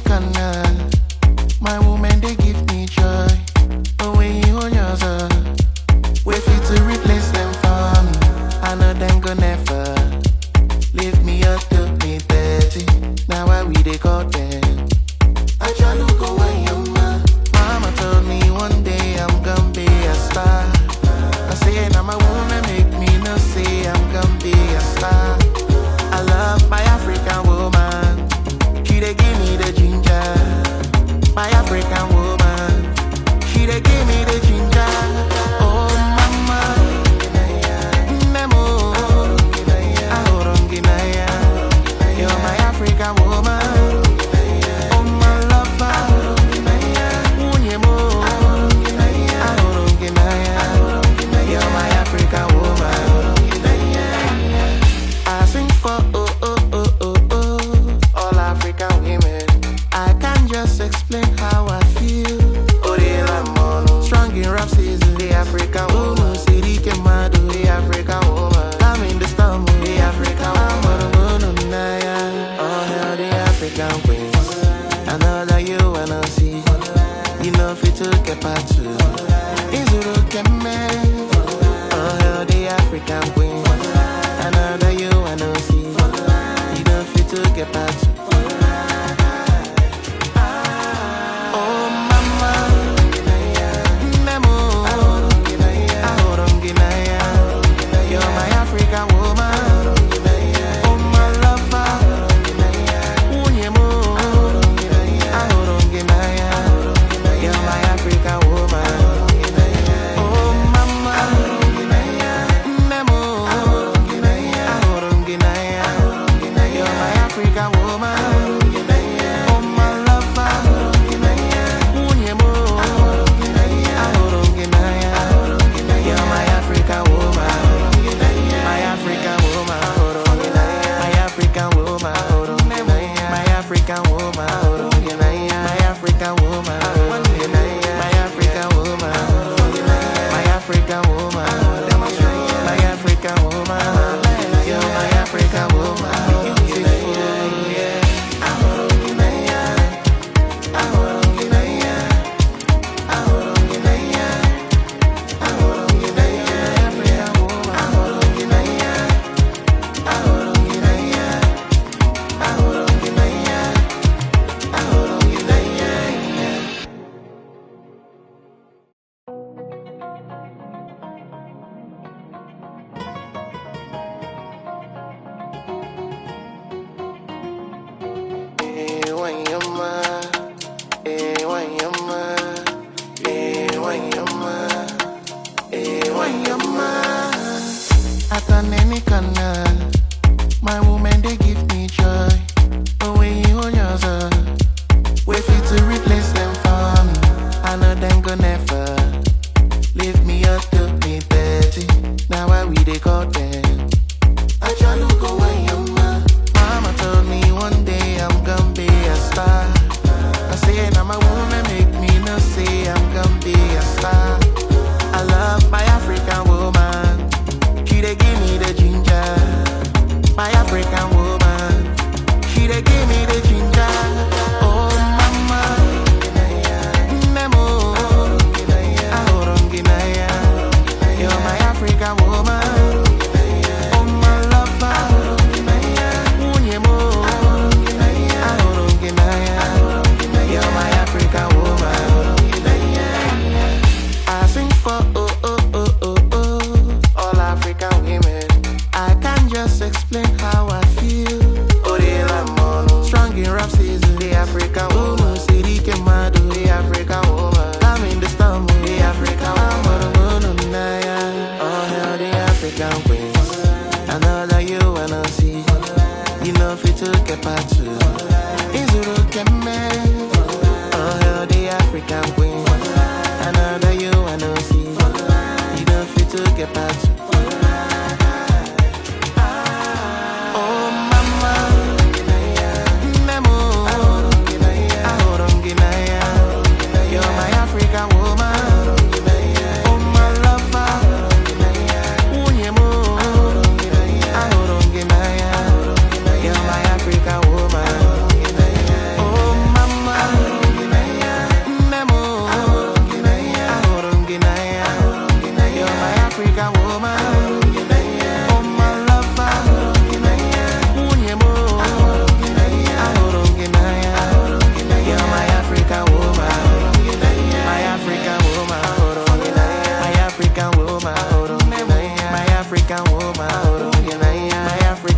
corner. My woman, they give me joy. But when you hold yourself, wait for you to replace them for me. I know them go never leave me up to me dirty. Now why we they call them? I try to go away, mama told me one day I'm gonna be a star. I say now my woman make me no say I'm gonna be a star. I love my African woman. She dey give me the ginger. My African woman. She dey give me the ginger. Oh mama, Nemo, Ahorongina. You're my African woman. Oh my lover, Unyemo, Ahorongina. You're my African woman. I sing for all African women. I can't just explain how I feel. Strong in rough season, the African woman. City Kemado, the African woman. I'm in the storm, the African woman. Oh hell, the African queens. I know that you wanna see. You know fit to get back to. Izuru Keme. Oh hell, the African queens. I know that you wanna see. You know fit to get back to. Oh mama, Nemo, Ahorongina. You're my African woman. Oh my lover, Unyemo, Ahorongina. You're my African woman. Oh mama, Nemo, Ahorongina. You're my African woman. Oh my lover, Unyemo, Ahorongina. You're my African woman. My African woman. My African woman. My African woman. My African woman. My African woman. My African woman. My African woman. You're my African woman. Beautiful, yeah. At any corner, my woman they give me joy. But when you hold yourself, wait for you to replace them for me. I know them go never leave me up to me dirty. Now why we they call them? I try to go away, mama told me one day I'm gonna be a star. I say now my woman make me no say I'm gonna be a star. I love my African woman. She dey give me the ginger. My African woman. She dey give me the ginger. Oh mama, Nemo, Ahorongina. You're my African woman. Oh my lover, Unyemo, Ahorongina. You're my African woman. I sing for all African women. I can't just explain how I feel. Strong in rough season, the African woman. City Kemado, the African woman. I'm in the storm, the African woman. Oh hell, the African queens. I know that you wanna see. You know fit to get back to. Izuru Keme. Oh hell, the African queens. I know that you wanna see. You know fit to get back to. Oh mama, Nemo, Ahorongina. You're my African woman. Oh my lover, Unyemo, Ahorongina. You're my African woman. Oh mama.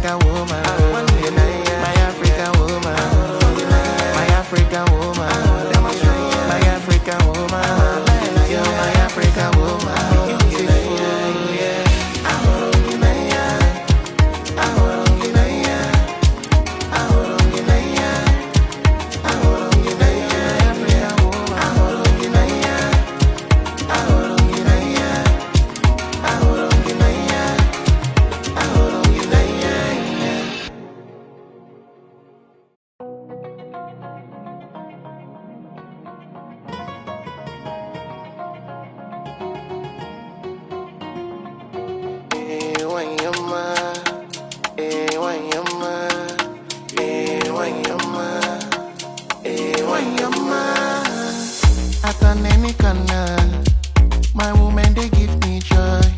African woman, my African woman, my African woman, my African woman, you're my African woman, beautiful, yeah. I turn any corner, my woman they give me joy.